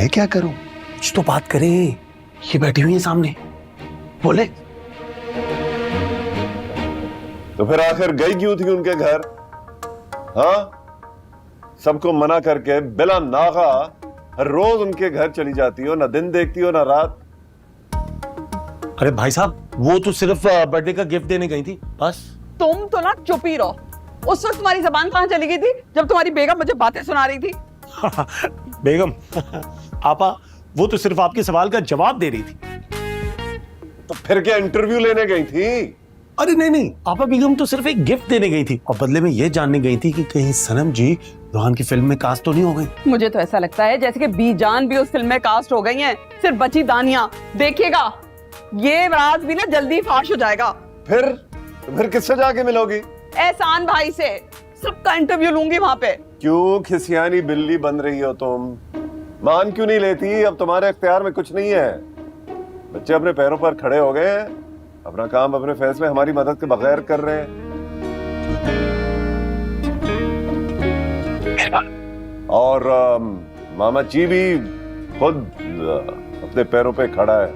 मैं क्या करूं? कुछ तो बात करे, ये बैठी हुई है सामने, बोले। तो फिर आखिर गई क्यों थी उनके घर? हाँ, सबको मना करके बिला नागा हर रोज उनके घर चली जाती हो, ना दिन देखती हो ना रात। अरे भाई साहब, वो तो सिर्फ बर्थडे का गिफ्ट देने गई थी, बस। तुम तो ना चुप ही रहो। उस वक्त तुम्हारी जबान कहाँ चली गई थी जब तुम्हारी बेगम मुझे बातें सुना रही थी? बेगम आपा, वो तो सिर्फ आपके सवाल का जवाब दे रही थी। तो फिर क्या इंटरव्यू लेने गई थी? अरे नहीं नहीं, आपा बेगम तो सिर्फ एक गिफ्ट देने गई थी और बदले में ये जानने गई थी कि कहीं सनम जी रोहान की फिल्म में कास्ट तो नहीं हो गई। मुझे तो ऐसा लगता है जैसे कि बीजान भी उस फिल्म में कास्ट हो गई हैं, सिर्फ बची दानिया। देखिएगा, ये राज भी ना जल्दी फाश हो जाएगा। फिर किससे जाके मिलोगी? एहसान भाई से, सबका इंटरव्यू लूंगी वहां पे। क्यों खिसियानी बिल्ली बन रही हो तुम? मान क्यों नहीं लेती? अब तुम्हारे इख्तियार में कुछ नहीं है। बच्चे अपने पैरों पर खड़े हो गए हैं, अपना काम अपने फैसले हमारी मदद के बगैर कर रहे हैं। और मामा जी भी खुद अपने पैरों पे खड़ा है।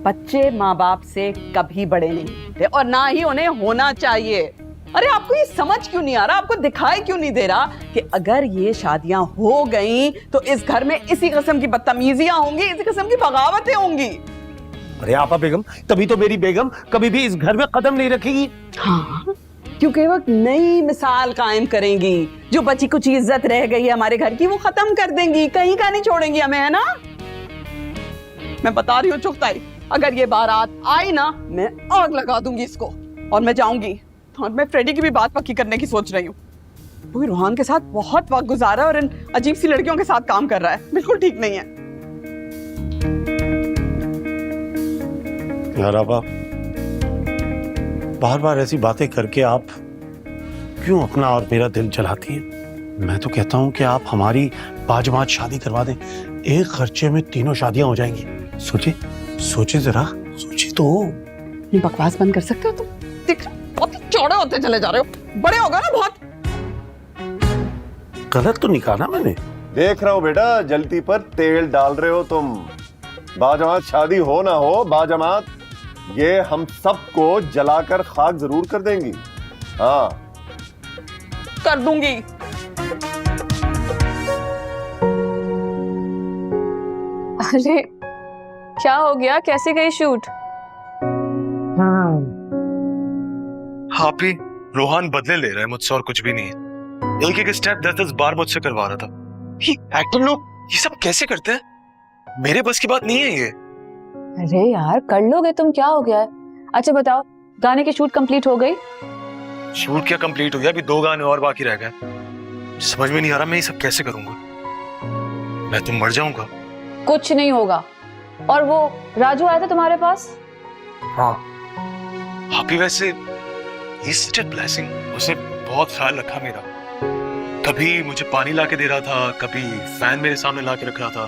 बच्चे माँ बाप से कभी बड़े नहीं होते और ना ही उन्हें होना चाहिए। अरे आपको ये समझ क्यों नहीं आ रहा? आपको दिखाई क्यों नहीं दे रहा कि अगर ये शादियां हो गई तो इस घर में इसी किस्म की बदतमीजियां होंगी, इसी किस्म की बगावतें होंगी। अरे आपा बेगम, तभी तो मेरी बेगम कभी भी इस घर में कदम नहीं रखेगी। हाँ, क्योंकि वो नई मिसाल कायम करेंगी। जो बची कुछ इज्जत रह गई है हमारे घर की, वो खत्म कर देंगी, कहीं का नहीं छोड़ेंगी हमें, है ना? मैं बता रही हूँ चुगताई, अगर ये बारात आई ना, मैं आग लगा दूंगी इसको और मैं जाऊंगी। और मैं फ्रेडी की भी बात पक्की करने की सोच रही हूँ। वो रोहान के साथ बहुत वक्त गुजारा और इन अजीब सी लड़कियों के साथ काम कर रहा है, बिल्कुल ठीक नहीं है। यार आपा, बार बार ऐसी बातें करके आप क्यों अपना और मेरा दिल जलाती हैं? मैं तो कहता हूं कि आप हमारी बाजमात शादी करवा दें, एक खर्चे में 3 शादियां हो जाएंगी। सोचे जरा, सोचिए तो। ये बकवास बंद कर सकते हो तुम? देख, बहुत चौड़े होते चले जा रहे हो, बड़े हो गए ना बहुत। गलत तो नहीं कहा ना मैंने? देख रहा हूँ बेटा, जलती पर तेल डाल रहे हो तुम। बाजमात शादी हो ना हो, बाजमात ये हम सबको जलाकर खाक जरूर कर देंगी। हाँ, कर दूंगी। अरे क्या हो गया, कैसे गई शूट? आप ही, रोहान बदले ले रहा है मुझसे और कुछ भी नहीं है। एक एक स्टेप 10-10 बार मुझसे करवा रहा था। एक्टर लोग ये सब कैसे करते हैं? मेरे बस की बात नहीं है ये। अरे यार कर लोगे तुम, क्या हो गया है? अच्छा बताओ, गाने की शूट कंप्लीट हो गई? शूट क्या कंप्लीट हो गया, अभी 2 गाने और बाकी रह गए। समझ में नहीं आ रहा मैं ये सब कैसे करूंगा। मैं तो मर जाऊंगा। कुछ नहीं होगा। और वो राजू आया था तुम्हारे पास? हाँ, आप ही वैसे It's a blessing। उसे बहुत ख्याल रखा मेरा। कभी मुझे पानी ला के दे रहा था, कभी फैन मेरे सामने ला के रख रहा था,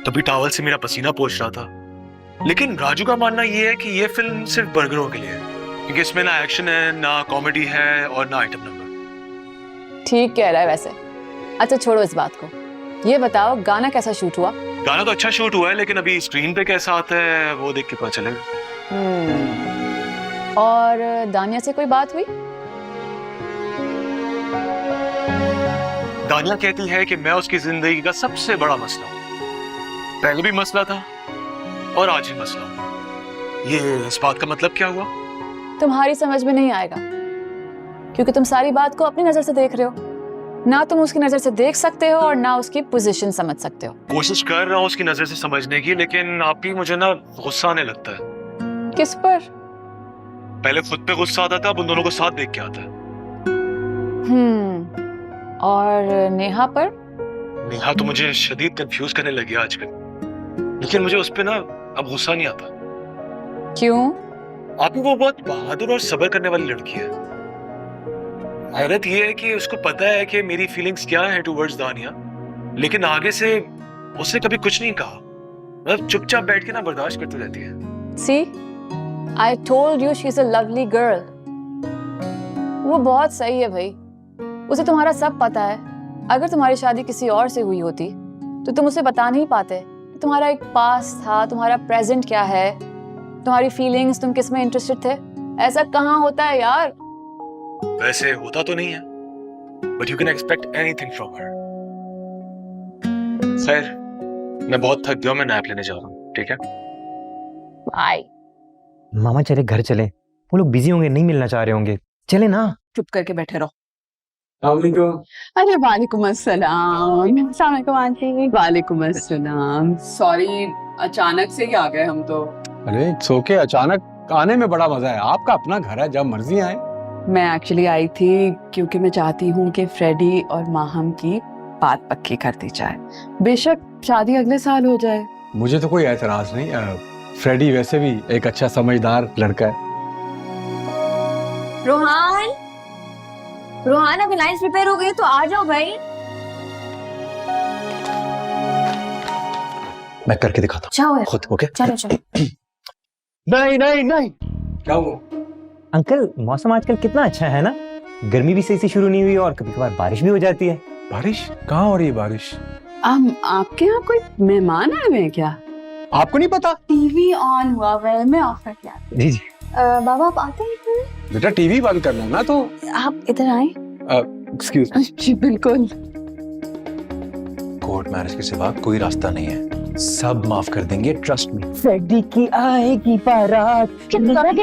कभी टॉवल से मेरा पसीना पोंछ रहा था। लेकिन राजू का मानना ये है कि ये फिल्म सिर्फ बर्गरों के लिए है, क्योंकि इसमें ना एक्शन है, ना कॉमेडी है और ना आइटम नंबर। ठीक कह रहा है वैसे। अच्छा छोड़ो इस बात को, ये बताओ गाना कैसा शूट हुआ? गाना तो अच्छा शूट हुआ है, लेकिन अभी स्क्रीन पे कैसा आता है वो देख के पता चलेगा। और दानिया से कोई बात हुई? दानिया कहती है कि मैं उसकी जिंदगी का सबसे बड़ा मसला हूं। पहले भी मसला था और आज भी मसला हूं। ये इस बात का मतलब क्या हुआ? तुम्हारी समझ में नहीं आएगा, क्योंकि तुम सारी बात को अपनी नजर से देख रहे हो। ना तुम उसकी नजर से देख सकते हो और ना उसकी पोजीशन समझ सकते हो। कोशिश कर रहा हूं उसकी नजर से समझने की, लेकिन आप ही मुझे ना गुस्सा आने लगता है। किस पर? पहले खुद पे गुस्सा आता था, अब उन दोनों को साथ देख के आता है। और नेहा पर? नेहा तो मुझे शदीद कंफ्यूज करने लगी आजकल, लेकिन मुझे उस पे ना अब गुस्सा नहीं आता। क्यों? आप ही वो बहुत बहादुर और सब्र करने वाली लड़की है। हैरत ये है कि उसको पता है कि मेरी फीलिंग्स क्या है टुवर्ड्स दानिया, लेकिन आगे से उसने कभी कुछ नहीं कहा। मतलब चुपचाप बैठ के ना बर्दाश्त करती रहती है। See, I told you she's a lovely girl। वो बहुत सही है भाई, उसे तुम्हारा सब पता है। अगर तुम्हारी शादी किसी और से हुई होती तो तुम उसे बता नहीं पाते कि तुम्हारा एक पास्ट था, तुम्हारा प्रेजेंट क्या है, तुम्हारी फीलिंग्स, तुम किस में इंटरेस्टेड थे। ऐसा कहाँ होता है यार। वैसे होता तो नहीं है, but you can expect anything from her. खैर, मैं बहुत थक गया हूं, मैं नैप लेने जा रहा हूँ, ठीक है? बाय। मामा चले घर चले, वो लोग बिजी होंगे, नहीं मिलना चाह रहे होंगे, चले ना। चुप करके बैठे रहो। वालेकुम। अरे वालेकुम अस्सलाम। अस्सलाम वालेकुम आंटी। वालेकुम अस्सलाम। सॉरी, अचानक से ही आ गए हम तो। अरे इट्स ओके, अचानक आने में बड़ा मजा है। आपका अपना घर है, जब मर्जी आए। मैं एक्चुअली आई थी क्योंकि मैं चाहती हूँ कि फ्रेडी और माहम की बात पक्की कर दी जाए। बेशक शादी अगले साल हो जाए। मुझे तो कोई एतराज नहीं। फ्रेडी वैसे भी एक अच्छा समझदार लड़का है। रोहान, रोहान अभी लाइन्स प्रिपेयर हो गई तो आ जाओ भाई। मैं करके दिखाता जाओ हूँ खुद, ओके? चलो चलो। नहीं नहीं नहीं, क्या हुआ? अंकल, मौसम आजकल कितना अच्छा है ना, गर्मी भी सही से शुरू नहीं हुई और कभी कभार बारिश भी हो जाती है। बारिश? कहाँ हो रही है बारिश? आपके यहाँ कोई मेहमान आए हुए हैं क्या? आपको नहीं पता? टीवी ऑन हुआ हुआ है, मैं ऑफ करके आती जी जी। हूँ। बाबा आप आते हैं? बेटा टीवी बंद करना ना, तो आप इधर आए। एक्सक्यूज। जी बिल्कुल। कोर्ट मैरिज के सिवा कोई रास्ता नहीं है, सब माफ कर देंगे, ट्रस्ट मी। फ्रेडी की आएगी बारात,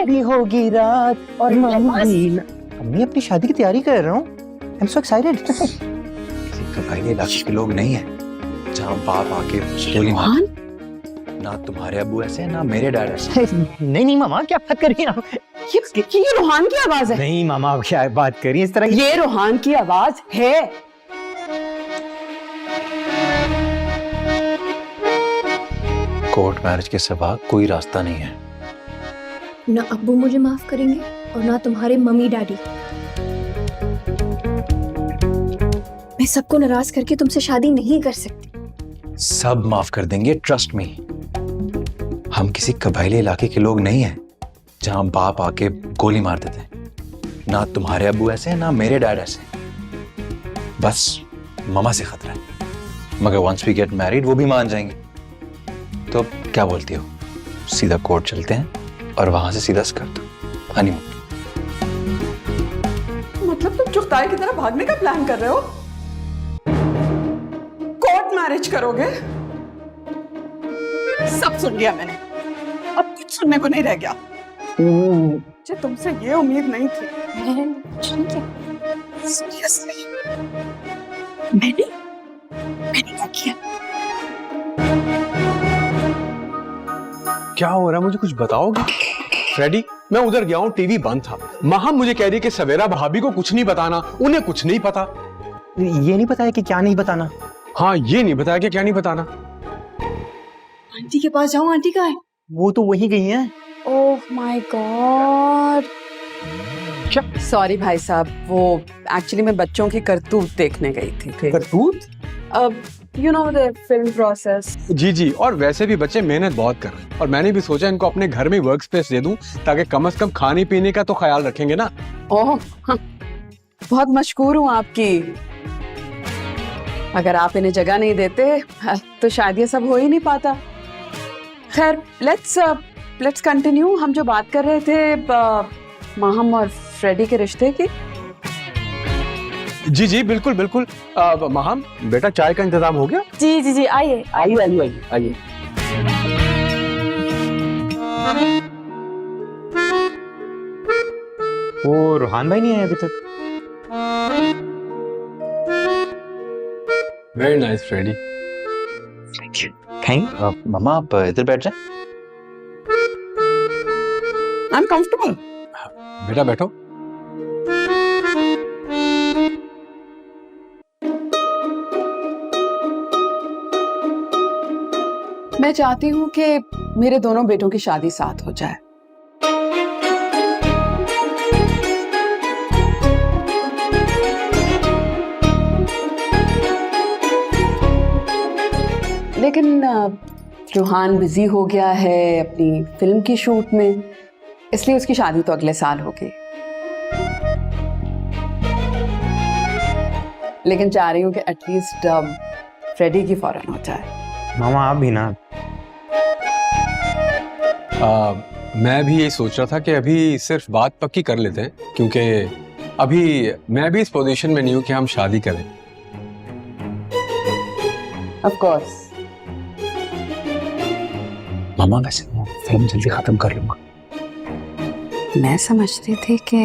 भी होगी रात और मम्मी अपनी शादी की तैयारी कर रहा हूँ। I am so excited. किसी कबायली इलाके के लोग नहीं है जहाँ बाप आके गोली मार। ना तुम्हारे अब्बू ऐसे ना मेरे डैड ऐसे। नहीं मामा, क्या बात कर रही हैं आप? ये रोहान की आवाज है। नहीं मामा, आप क्या बात कर रही हैं इस तरह? ये रोहान की आवाज है। कोर्ट मैरिज के सिवा कोई रास्ता नहीं है। ना अब्बू मुझे माफ करेंगे और ना तुम्हारे मम्मी डैडी। मैं सबको नाराज करके तुमसे शादी नहीं कर सकती। सब माफ कर देंगे, ट्रस्ट मी। हम किसी कबायली इलाके के लोग नहीं हैं जहाँ बाप आके गोली मार देते हैं। ना तुम्हारे अब्बू ऐसे ना मेरे डैड ऐसे। बस मामा से खतरा है, मगर वंस वी गेट मैरिड वो भी मान जाएंगे। तो क्या बोलती हो, सीधा कोर्ट चलते हैं और वहां से सीधा स्कर्ट हनीमून। मतलब तुम चुगताई की तरह भागने का प्लान कर रहे हो? कोर्ट मैरिज करोगे? सब सुन लिया मैंने, अब कुछ सुनने को नहीं रह गया। मुझे तुमसे ये उम्मीद नहीं थी। मैंने कुछ नहीं किया। सीरियसली मैंने क्या किया? क्या हो रहा है, मुझे कुछ बताओगे? फ्रेडी, मैं उधर गया हूँ, टीवी बंद था। माहम मुझे कह रही कि सवेरा भाभी को कुछ नहीं बताना, उन्हें कुछ नहीं पता। ये नहीं पता है कि क्या नहीं बताना? हाँ, ये नहीं बताया कि क्या नहीं बताना। आंटी के पास जाऊँ? आंटी कहाँ है? वो तो वहीं गई हैं। ओह माय गॉड। सॉरी भाई साहब, वो एक्चुअली मैं बच्चों की करतूत देखने गई थी। करतूत? अब you know the film process. जी जी, और वैसे भी बच्चे मेहनत बहुत कर रहे हैं और मैंने भी सोचा इनको अपने घर में वर्क स्पेस दे दूं ताकि कम से कम खाने पीने का तो ख्याल रखेंगे ना। ओह हाँ, बहुत मशकूर हूँ आपकी। अगर आप इन्हें जगह नहीं देते तो शायद ये सब हो ही नहीं पाता। खैर, लेट्स कंटिन्यू। हम जो बात कर रहे थे माहम और फ्रेडी के रिश्ते की। जी जी बिल्कुल बिल्कुल। माहम बेटा, चाय का इंतजाम हो गया? जी जी जी, आइए आइए आइए। वो रोहान भाई नहीं आए अभी तक। Very nice Freddy. खाएं? मामा आप इधर बैठ जाए। I am comfortable. बेटा बैठो। मैं चाहती हूँ कि मेरे दोनों बेटों की शादी साथ हो जाए। लेकिन रोहान बिजी हो गया है अपनी फिल्म की शूट में, इसलिए उसकी शादी तो अगले साल होगी। लेकिन चाह रही हूँ कि एटलीस्ट फ्रेडी की फौरन हो जाए। मामा आप भी ना। मैं भी यही सोच रहा था कि अभी सिर्फ बात पक्की कर लेते हैं, क्योंकि अभी मैं भी इस पोजीशन में नहीं हूं कि हम शादी करें। Of course. मामा वैसे मैं फिल्म जल्दी खत्म कर लूंगा। मैं समझती थी कि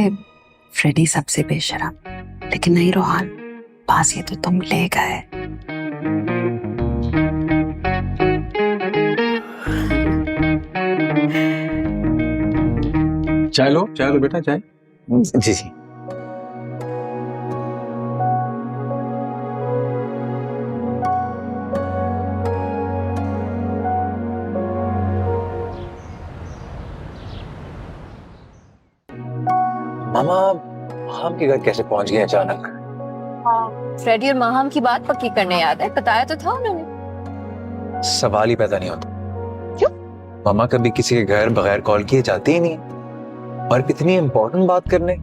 फ्रेडी सबसे बेशरम, लेकिन नहीं रोहान, पास ये तो तुम ले गए। चाय लो बेटा, चाय। जी जी। मामा हम के घर कैसे पहुंच गए अचानक? फ्रेडी और माहम की बात पक्की करने याद है, बताया तो था उन्होंने। सवाल ही पैदा नहीं होता। क्यों? मामा कभी किसी के घर बगैर कॉल किए जाते ही नहीं, और कितनी इंपॉर्टेंट बात करने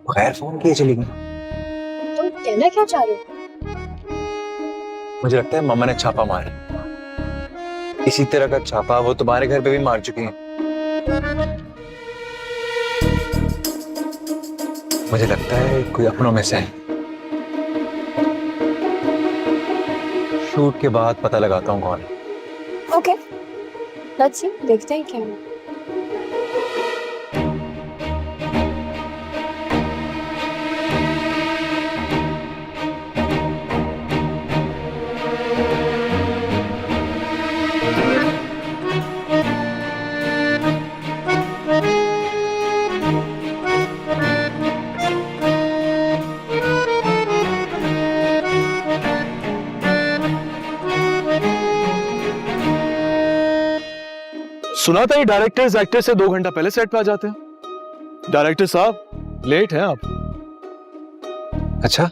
बगैर फोन किए चली गई। तुम कहना क्या चाह रहे हो? मुझे लगता है मामा ने छापा मारा। इसी तरह का छापा वो तुम्हारे घर पे भी मार चुकी हैं। मुझे लगता है कोई अपनों में से है। शूट के बाद पता लगाता हूँ कौन है। ओके, लेट्स सी, देखते हैं क्या है। सुना था ये डायरेक्टर्स एक्टर से 2 घंटा पहले सेट पे आ जाते हैं। डायरेक्टर साहब लेट हैं आप। अच्छा,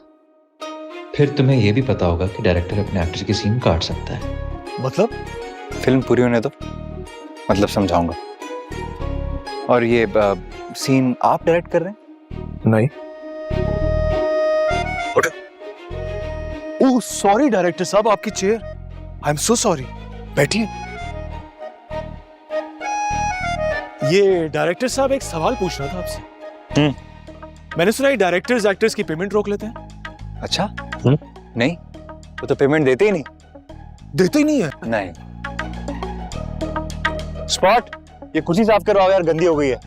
फिर तुम्हें यह भी पता होगा कि डायरेक्टर अपने एक्टर की सीन काट सकता है। मतलब? फिल्म पूरी होने दो, मतलब समझाऊंगा। और ये सीन आप डायरेक्ट कर रहे हैं? नहीं। ओह सॉरी डायरेक्टर साहब, आपकी chair. I am so sorry, बैठिए। ये डायरेक्टर साहब एक सवाल पूछना था आपसे। मैंने सुना है डायरेक्टर्स एक्टर्स की पेमेंट रोक लेते हैं। अच्छा? नहीं, वो तो पेमेंट देते ही नहीं। देते ही नहीं है? नहीं। स्पॉट, ये कुर्सी साफ करवाओ यार, गंदी हो गई है।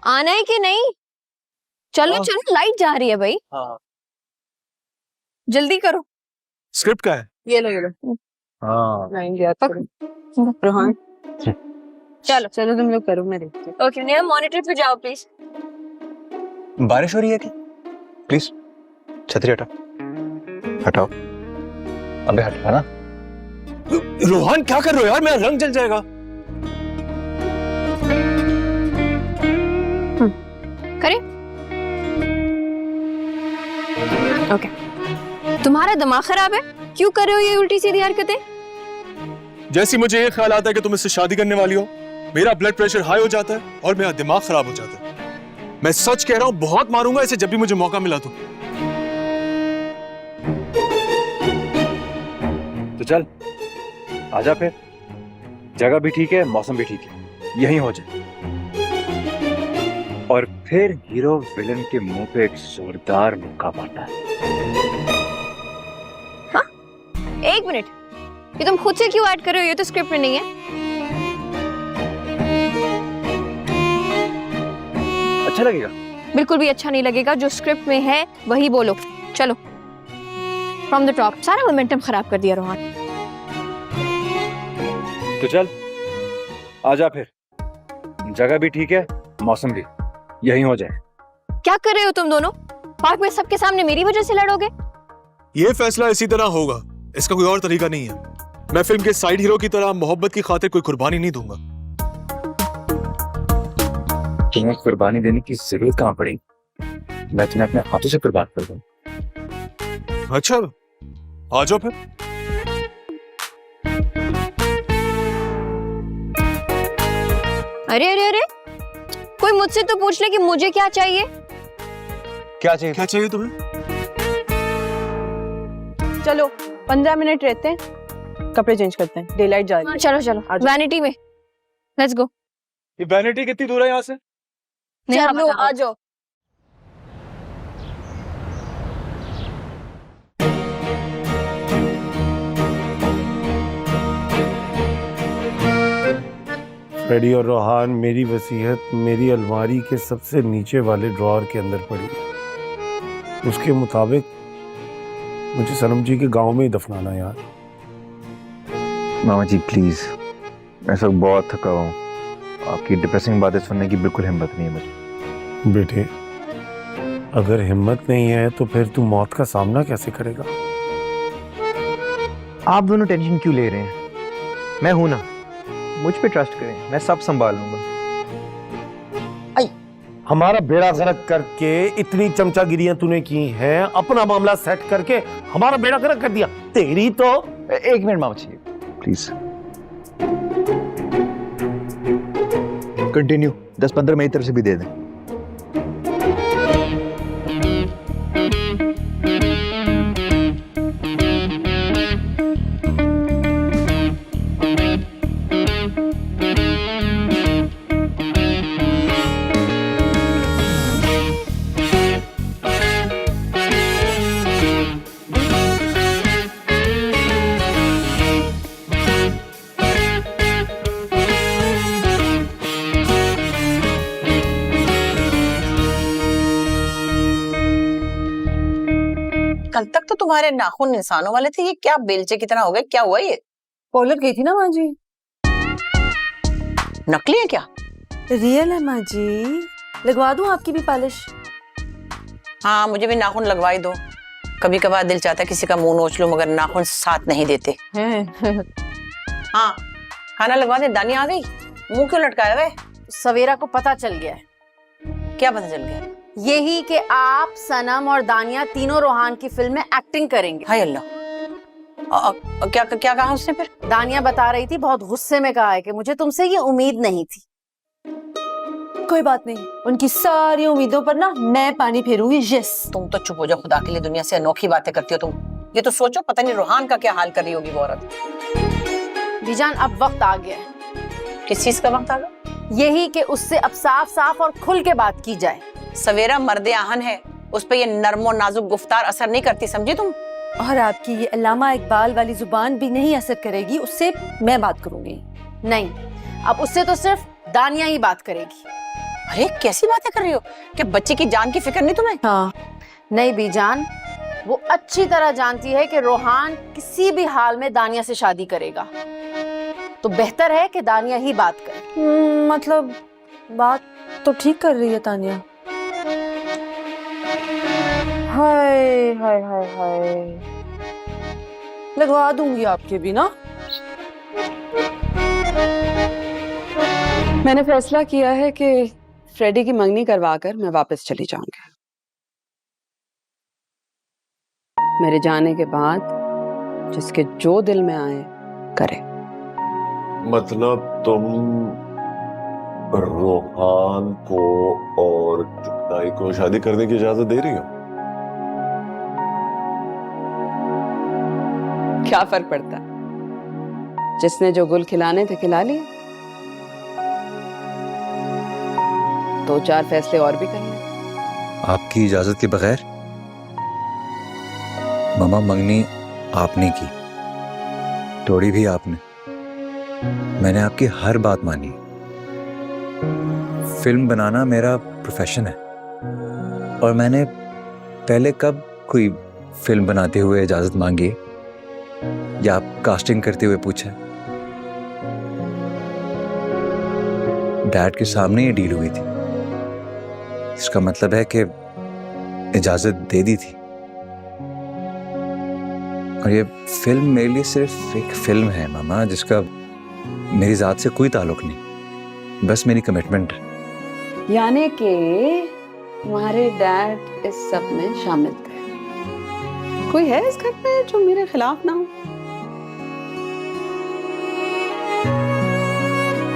आना है कि नहीं? चलो चलो, लाइट जा रही है भाई। हाँ। जल्दी करो। स्क्रिप्ट का है? ये लो। हाँ। रोहान चलो चलो तुम लोग करो, मैं देखती हूँ। ओके, नेहा मॉनिटर पे जाओ प्लीज। बारिश हो रही है क्या? प्लीज छतरी हटाओ। हटाओ। अबे हटा ना। रोहान क्या कर रहे हो यार, मेरा रंग जल जाएगा। करे। ओके, तुम्हारा दिमाग खराब है? क्यों कर रहे हो ये उल्टी सीधी हरकतें? जैसे मुझे ये ख्याल आता है कि तुम इससे शादी करने वाली हो, मेरा ब्लड प्रेशर हाई हो जाता है और मेरा दिमाग खराब हो जाता है। मैं सच कह रहा हूं, बहुत मारूंगा इसे जब भी मुझे मौका मिला तो चल आजा फिर। जगह भी ठीक है, मौसम भी ठीक है, यहीं हो जाए। और फिर हीरो विलन के मुंह पे एक जोरदार मुक्का मारता है। हाँ? एक मिनट, ये तुम खुद से क्यों ऐड कर रहे हो? ये तो स्क्रिप्ट में नहीं है। अच्छा लगेगा? बिल्कुल भी अच्छा नहीं लगेगा। जो स्क्रिप्ट में है वही बोलो। चलो फ्रॉम द टॉप। सारा मोमेंटम खराब कर दिया रोहन। तो चल आजा फिर। जगह भी ठीक है, मौसम भी, यहीं हो जाए। क्या कर रहे हो तुम दोनों? पार्क में सबके सामने मेरी वजह से लड़ोगे? ये फैसला इसी तरह होगा, इसका कोई और तरीका नहीं है। मैं फिल्म के साइड हीरो की तरह मोहब्बत की खातिर कोई कुर्बानी नहीं दूंगा। तुम्हें कुर्बानी देने की जरूरत कहां पड़ी? मैं तुम्हें अपने हाथों से कुर्बान कर दूं। अच्छा, आ जाओ फिर। अरे अरे अरे, कोई मुझसे तो पूछ ले कि मुझे क्या चाहिए। क्या चाहिए? क्या चाहिए तुम्हें? चलो 15 मिनट रहते हैं, कपड़े चेंज करते हैं, डे लाइट जा रही है। चलो चलो वैनिटी में, लेट्स गो। ये वैनिटी कितनी दूर है यहाँ से? चलो आ जाओ। फ्रेडी और रोहान, मेरी वसीयत मेरी अलमारी के सबसे नीचे वाले ड्रॉअर के अंदर पड़ी है। उसके मुताबिक मुझे सनम जी के गांव में ही दफनाना यार। मामा जी प्लीज, मैं सब बहुत थका हुआ हूँ, आपकी डिप्रेसिंग बातें सुनने की बिल्कुल हिम्मत नहीं है मुझे। बेटे, अगर हिम्मत नहीं है तो फिर तू मौत का सामना कैसे करेगा? आप दोनों टेंशन क्यों ले रहे हैं? मैं हूं ना, मुझ पे ट्रस्ट करें, मैं सब संभाल लूंगा। हमारा बेड़ा गर्क करके इतनी चमचागिरियां तूने की हैं, अपना मामला सेट करके हमारा बेड़ा गर्क कर दिया। तेरी तो एक मिनट मामा जी प्लीज, कंटिन्यू। 10-15 मेरी तरफ से भी दे दें। कल तक तो तुम्हारे नाखून इंसानों वाले थे, ये क्या बेलचे की तरह हो गए? क्या हुआ ये? पार्लर गई थी ना माँ जी। नकली है क्या? रियल है माँ जी, लगवा दूं आपकी भी पॉलिश? हाँ मुझे भी नाखून लगवाई दो। कभी कभार दिल चाहता है किसी का मुंह नोच लूं, मगर नाखून साथ नहीं देते। हाँ खाना लगवा दे। दानिया आ गई, मुंह क्यों लटकाया हुआ है? सवेरा को पता चल गया है। क्या पता चल गया? यही कि आप, सनम और दानिया तीनों रोहान की फिल्म में एक्टिंग करेंगे। हाय अल्लाह, क्या क्या कहा उसने फिर? दानिया बता रही थी, बहुत गुस्से में कहा है कि मुझे तुमसे ये उम्मीद नहीं थी। कोई बात नहीं, उनकी सारी उम्मीदों पर ना मैं पानी फेरूंगी। यस। तुम तो चुप हो जाओ, खुदा के लिए, दुनिया से अनोखी बातें करती हो तुम। ये तो सोचो, पता नहीं रोहान का क्या हाल कर रही होगी वो औरत। बीजान अब वक्त आ गया है। किस चीज का वक्त आ गया? यही कि उससे अब साफ साफ और खुल के बात की जाए। सवेरा मर्दे आहन है, उस पे ये नर्मो नाजुक गुफ्तार असर नहीं करती, समझी तुम? और आपकी ये अल्लामा इकबाल वाली जुबान भी नहीं असर करेगी, उससे मैं बात करूंगी। नहीं, अब उससे तो सिर्फ दानिया ही बात करेगी। अरे कैसी बातें कर रही हो? क्या बच्चे की जान की फिक्र नहीं तुम्हें? हाँ नहीं बीजान, वो अच्छी तरह जानती है कि रोहान किसी भी हाल में दानिया से शादी करेगा, तो बेहतर है कि दानिया ही बात करे। मतलब बात तो ठीक कर रही है तानिया। हाय हाय हाय हाय, लगवा दूंगी आपके भी ना। मैंने फैसला किया है कि फ्रेडी की मंगनी करवाकर मैं वापस चली जाऊंगी। मेरे जाने के बाद जिसके जो दिल में आए करे। मतलब तुम रोहान को और जुगताई को शादी करने की इजाजत दे रही हो? क्या फर्क पड़ता, जिसने जो गुल खिलाने थे खिला लिए। 2-4 फैसले और भी कर ले। आपकी इजाजत के बगैर? मामा मंगनी आपने की, तोड़ी भी आपने, मैंने आपकी हर बात मानी। फिल्म बनाना मेरा प्रोफेशन है, और मैंने पहले कब कोई फिल्म बनाते हुए इजाजत मांगी या आप कास्टिंग करते हुए पूछा? डैड के सामने ये डील हुई थी, इसका मतलब है कि इजाजत दे दी थी। और ये फिल्म मेरे लिए सिर्फ एक फिल्म है मामा, जिसका मेरी जात से कोई ताल्लुक नहीं, बस मेरी कमिटमेंट है। यानी कि तुम्हारे डैड इस सब में शामिल थे। कोई है इस घर पे जो मेरे खिलाफ ना हो?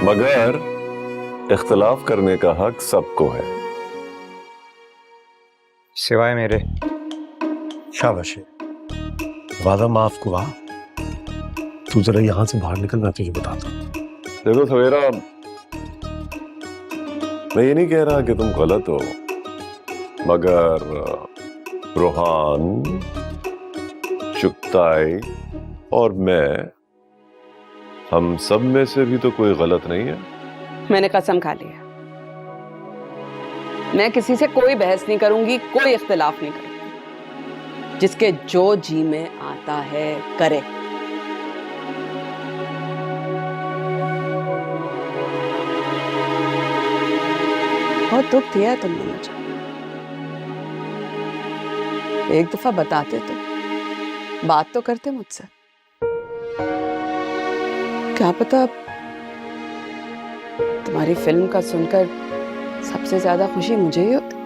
मगर इख्तिलाफ करने का हक सबको है, सिवाय मेरे। शाबाश है। वादा माफ हुआ। तू जरा यहाँ से बाहर निकल, मैं तुझे बताता हूँ। देखो सवेरा, मैं ये नहीं कह रहा कि तुम गलत हो, मगर रोहान, शुक्ताई और मैं, हम सब में से भी तो कोई गलत नहीं है। मैंने कसम खा लिया, मैं किसी से कोई बहस नहीं करूंगी, कोई इख्तिलाफ नहीं करूंगी। जिसके जो जी में आता है करे। बहुत दुख दिया है तुमने मुझे। एक दफा बताते तो, बात तो करते मुझसे। क्या पता तुम्हारी फिल्म का सुनकर सबसे ज्यादा खुशी मुझे ही होती।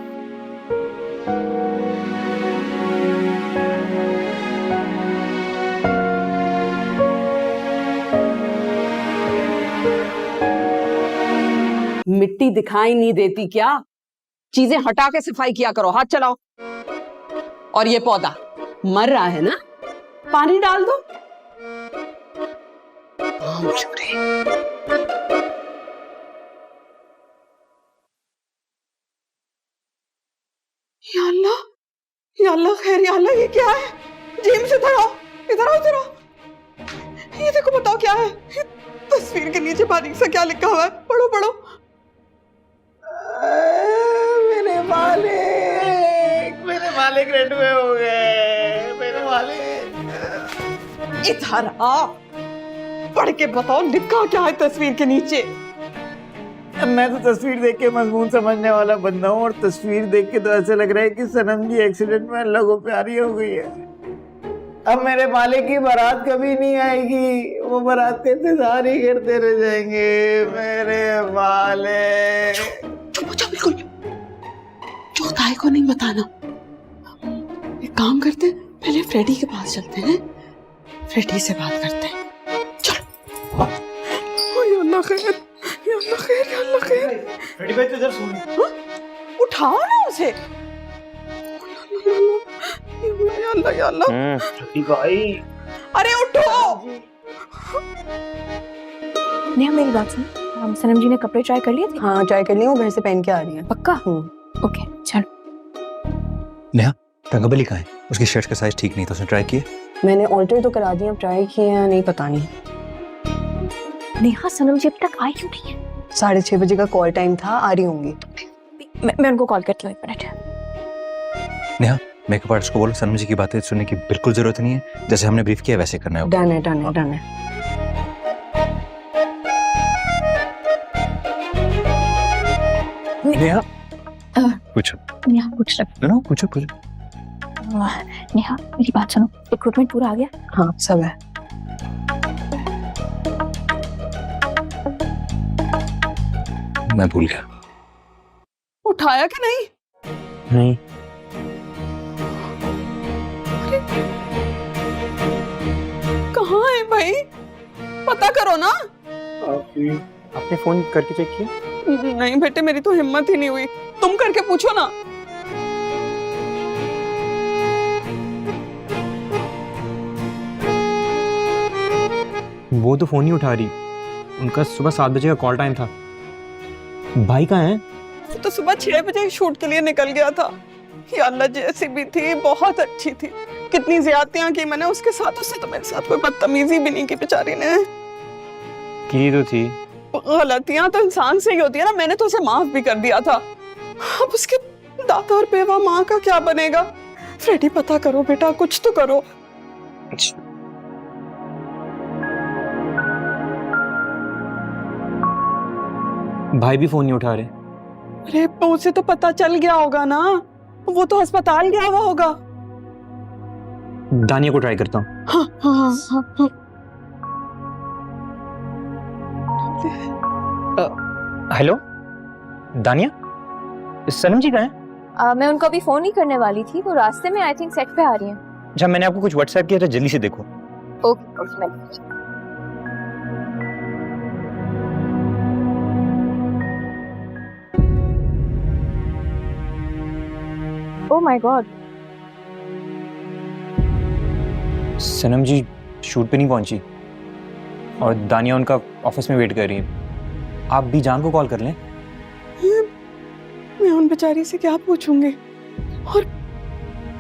मिट्टी दिखाई नहीं देती क्या? चीजें हटा के सफाई किया करो, हाथ चलाओ। और ये पौधा मर रहा है ना, पानी डाल दो। या अल्लाह, या अल्लाह खैर, या अल्लाह ये क्या है? जेम्स इधर आओ, इधर आओ, इधर आओ। ये देखो, बताओ क्या है? तस्वीर के नीचे बारीक सा क्या लिखा हुआ है? पढ़ो पढ़ो। मेरे मालिक रेडवे हो गए, मेरे मालिक। इधर आओ, पढ़ के बताओ लिखा क्या है तस्वीर के नीचे? मैं तो तस्वीर देख के मजमून समझने वाला बंदा हूँ, और तस्वीर देख के तो ऐसा लग रहा है कि सनम जी एक्सीडेंट में अल्लाह को प्यारी हो गई है। अब मेरे मालिक की बारात कभी नहीं आएगी, वो बारात के इंतजार ही करते रह जाएंगे। मेरे मालिक। चुप हो जाओ, बिल्कुल चौथाई को नहीं बताना। एक काम करते हैं, पहले फ्रेडी के पास चलते हैं, फ्रेडी से बात करते हैं। चलो। या अल्लाह खैर, या अल्लाह खैर, या अल्लाह खैर। फ्रेडी भाई तो इधर सो रही। उठाओ ना उसे। या अल्लाह, या अल्लाह। फ्रेडी भाई, अरे उठो। नेहा मेरी बात सुन, सनम जी ने कपड़े ट्राई कर लिए थे? हाँ ट्राई कर ली हूँ, घर से पहन के आ रही है। पक्का? ओके चलो। नेहा, रंगबली कहाँ है? उसकी शर्ट का साइज ठीक नहीं था, उसने ट्राई किया? मैंने ऑल्टर तो करा दिया, ट्राई किए हैं नहीं, पता नहीं। नेहा सनम जी अब तक आई क्यों नहीं है? 6:30 बजे का कॉल टाइम था, आ रही होंगी। मैं उनको कॉल करती हूँ, 1 मिनट। नेहा, मेकअप आर्टिस्ट को बोलो सनम जी की बातें सुनने की बिल्कुल जरूरत नहीं है, जैसे हमने ब्रीफ किया वैसे करना है। डन है, डन है, डन है। नेहा, पूछो। नेहा पूछ रहा। ना पूछो पूछो। नेहा मेरी बात सुनो, रिक्रूटमेंट पूरा आ गया? हाँ सब है। मैं भूल गया। उठाया कि नहीं? नहीं। कहाँ है भाई? पता करो ना। आपने फोन करके चेक किया? नहीं बेटे, मेरी तो हिम्मत ही नहीं हुई। तुम करके पूछो ना। वो तो फोन नहीं उठा रही, उनका सुबह 7 बजे का कॉल टाइम था। भाई कहाँ है? वो तो सुबह 6 बजे शूट के लिए निकल गया था। या अल्लाह, जैसी भी थी बहुत अच्छी थी। कितनी ज्यादतियां की मैंने उसके साथ, उससे तो मेरे साथ कोई बदतमीजी भी नहीं की बेचारी ने। की तो थी। गलतियां तो इंसान से ही होती है ना, मैंने तो उसे माफ भी कर दिया था। अब उसके दादा और बेवा माँ का क्या बनेगा? फ्रेडी पता करो बेटा, कुछ तो करो। भाई भी फोन नहीं उठा रहे। अरे उसे तो पता चल गया होगा ना, वो तो अस्पताल गया हुआ होगा। दानिया को ट्राई करता हूँ। हाँ, हाँ, हाँ, हाँ। हेलो दानिया, सनम जी कहाँ हैं? मैं उनको अभी फोन ही करने वाली थी, वो रास्ते में आई थिंक सेट पे आ रही हैं। जब मैंने आपको कुछ व्हाट्सएप किया था, जल्दी से देखो। Okay. Oh my God, Sanam ji shoot पे नहीं पहुंची और दानिया उनका ऑफिस में वेट कर रही है। आप भी जान को कॉल कर लें। मैं उन बेचारी से क्या पूछूंगी और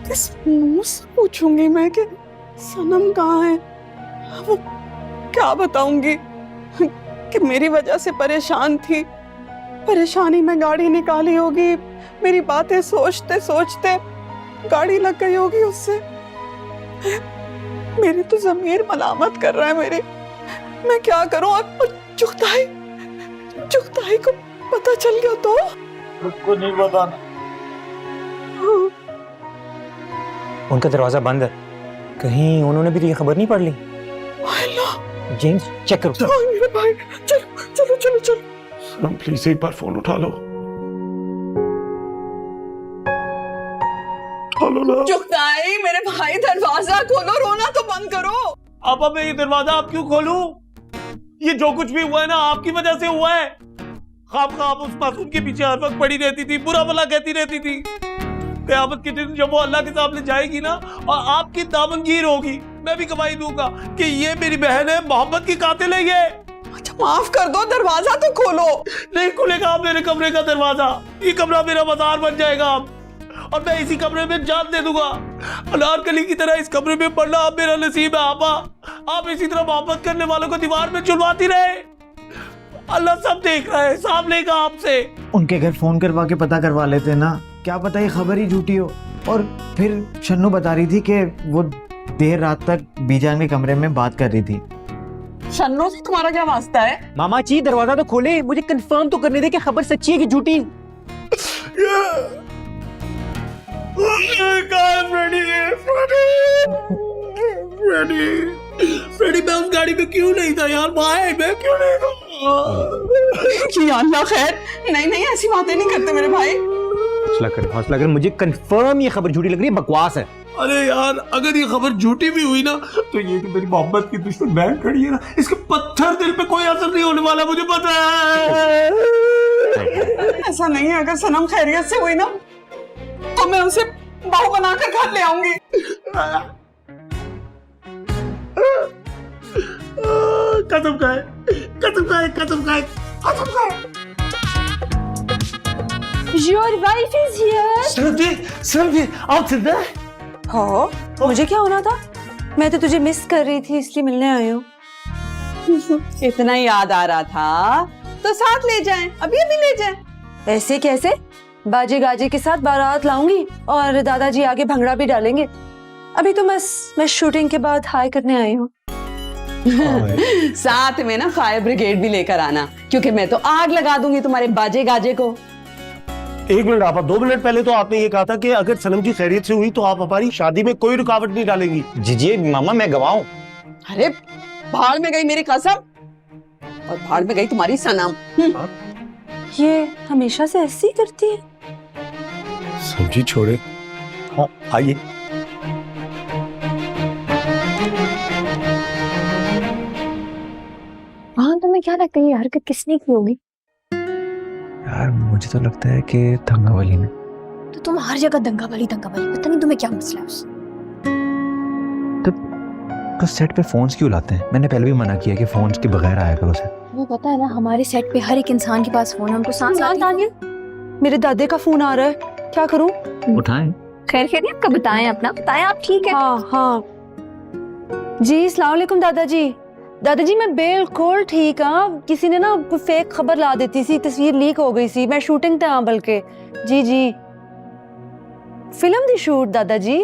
किस मुंह से पूछूंगी मैं कि सनम कहाँ है? वो क्या बताऊंगी कि मेरी वजह से परेशान थी, परेशानी में गाड़ी निकाली होगी, मेरी बातें सोचते सोचते गाड़ी लग गई होगी उससे। मेरी तो ज़मीर मलामत कर रहा है मेरी, मैं क्या करूं? और चुगताई को पता चल गया तो उसको नहीं बताना। उनका दरवाजा बंद है, कहीं उन्होंने भी तो ये खबर नहीं पढ़ ली। जेम्स चेक करो। मेरे भाई चलो चलो चलो चलो। सनम प्लीज एक बार फोन उठा लो। उठा लो ना। चुगताई मेरे भाई दरवाजा खोलो, रोना तो बंद करो। अब मैं ये दरवाजा आप क्यों खोलूं? ये जो कुछ भी हुआ है ना आपकी वजह से हुआ है। आप उस मासूम के पीछे हर वक्त पड़ी रहती थी, बुरा भला कहती रहती थी। क़यामत के दिन जब वो अल्लाह के सामने जाएगी ना और आपकी दामनगीर होगी, मैं भी गवाही दूंगा कि ये मेरी बहन है, मोहब्बत की कातिल है ये। अच्छा माफ कर दो, दरवाजा तो खोलो। नहीं खुलेगा मेरे कमरे का दरवाजा, ये कमरा मेरा बाजार बन जाएगा अब, और मैं इसी कमरे में जान दे दूंगा। अनारकली की तरह इस कमरे में पड़ना अब मेरा नसीब है। आपा आप इसी तरह मोहब्बत करने वालों को दीवार में चुनवाती रहे। अल्लाह सब देख रहा है, हिसाब लेगा आपसे। उनके घर फोन करवा के पता करवा लेते ना, क्या पता ये खबर ही झूठी हो। और फिर शन्नू बता रही थी कि वो देर रात तक बीजान के कमरे में बात कर रही थी। शन्नू से तुम्हारा क्या वास्ता है? मामा जी दरवाजा तो खोले, मुझे कंफर्म तो करने दे कि खबर सच्ची है कि झूठी। फ्रेडी मैं उस गाड़ी में क्यों नहीं था यार? मैं क्यों नहीं था? या अल्लाह खैर। नहीं नहीं ऐसी बातें नहीं करते मेरे भाई। हौसला कर, मुझे कंफर्म ये खबर झूठी लग रही है, बकवास है। अरे यार अगर ये खबर झूठी भी हुई ना तो ये कि मेरी मोहब्बत की दुश्मन बहन खड़ी है ना, इसके पत्थर दिल पे कोई असर नहीं होने वाला, मुझे पता है। ऐसा नहीं है, अगर सनम खैरियत से हुई ना तो मैं उसे बहू बनाकर घर ले आऊंगी। कसम खाए कसम खाए कसम खाए कसम खाए। Your wife is here. सनम जी आप जिंदा है? हो मुझे क्या होना था? मैं तो तुझे मिस कर रही थी इसलिए मिलने आई हूँ। इतना याद आ रहा था तो साथ ले जाएं, अभी अभी ले जाएं। ऐसे कैसे? बाजे गाजे के साथ बारात लाऊंगी और दादाजी आगे भंगड़ा भी डालेंगे। अभी तो मैं शूटिंग के बाद हाय करने आई हूँ। साथ में ना फायर ब्रिगेड भी लेकर आना, क्योंकि मैं तो आग लगा दूंगी तुम्हारे बाजे गाजे को। एक मिनट आपा, 2 मिनट पहले तो आपने ये कहा था कि अगर सनम जी खैरियत से हुई तो आप हमारी शादी में कोई रुकावट नहीं डालेंगी। जी मामा मैं गवाऊं। अरे भाड़ में गई मेरी कसम और भाड़ में गई तुम्हारी सनम। ये हमेशा से ऐसी करती है। समझी छोड़े। हाँ आइए। हाँ तुम्हें क्या लगता है ये हरकत किसने की होगी? यार मुझे तो लगता है कि दंगावाली ने। तो तुम हर जगह दंगा वाली पता नहीं तुम्हें क्या मसला है उससे। तो सेट पे फोन्स क्यों लाते हैं? मैंने पहले भी मना किया कि फोन्स के बगैर आया करो सेट। वो पता है ना हमारे सेट पे हर एक इंसान के पास फोन है, हम तो साथ मेरे दादे का फोन आ रहा है, क्या करूं? उठाएं। खैर खैरियत का बताएं अपना, बताएं आप ठीक है? हाँ जी अस्सलाम वालेकुम दादाजी। दादाजी मैं बिल्कुल ठीक हाँ। किसी ने ना कोई फेक खबर ला देती सी, तस्वीर लीक हो गई सी। मैं शूटिंग ते हाँ बल्कि जी फिल्म दी शूट दादाजी।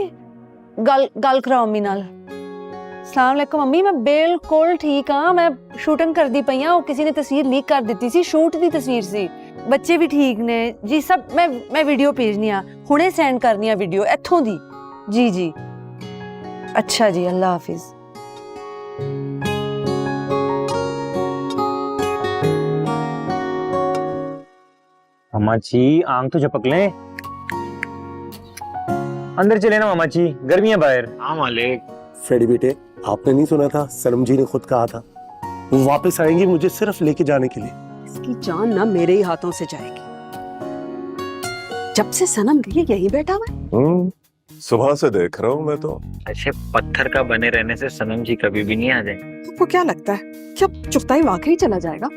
गल कराओ अम्मी नाल। अस्सलाम वालेकुम अम्मी, मैं बिल्कुल ठीक हाँ। मैं शूटिंग कर दी पई हाँ, किसी ने तस्वीर लीक कर दी सी, शूट दी तस्वीर सी। बच्चे भी ठीक ने जी सब। मैं वीडियो भेजनी आ, हुणे सेंड करनी आ वीडियो इत्थों दी। जी अच्छा जी, अल्लाह हाफिज। मामा जी आंख तो झपक लें। अंदर चले ना मामा जी, गर्मी है बाहर। हाँ मालिक। फ्रेडी बेटे आपने नहीं सुना था, सनम जी ने खुद कहा था वो वापस आएंगी मुझे सिर्फ लेके जाने के लिए। इसकी जान ना मेरे ही हाथों से जाएगी। जब से सनम गई यही बैठा हुआ है। सुबह से देख रहा हूँ मैं तो। अच्छे पत्थर का बने रहने से सनम जी कभी भी नहीं आ जाए। आपको क्या लगता है क्या चुगताई वाकई चला जाएगा?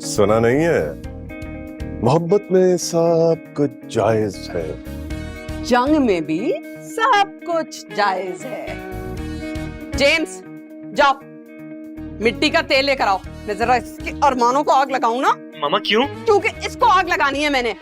सुना नहीं है, मोहब्बत में सब कुछ जायज है। जंग में भी सब कुछ जायज है। जेम्स जाओ मिट्टी का तेल लेकर आओ। मैं जरा इसके अरमानों को आग लगाऊं ना। मामा क्यों? क्योंकि इसको आग लगानी है मैंने।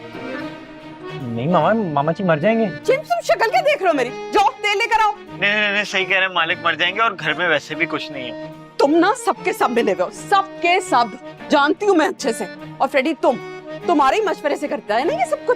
नहीं मामा, मामा जी मर जाएंगे। जेम्स तुम शक्ल क्या देख रहे हो मेरी? जाओ तेल लेकर आओ। नहीं, सही कह रहे हैं, मालिक मर जाएंगे और घर में वैसे भी कुछ नहीं है। तुम ना सबके सब मिले हुए हो, सबके सब जानती हूँ मैं अच्छे से। और फ्रेडी तुम्हारे ही मशवरे से करता है ना ये सब कुछ।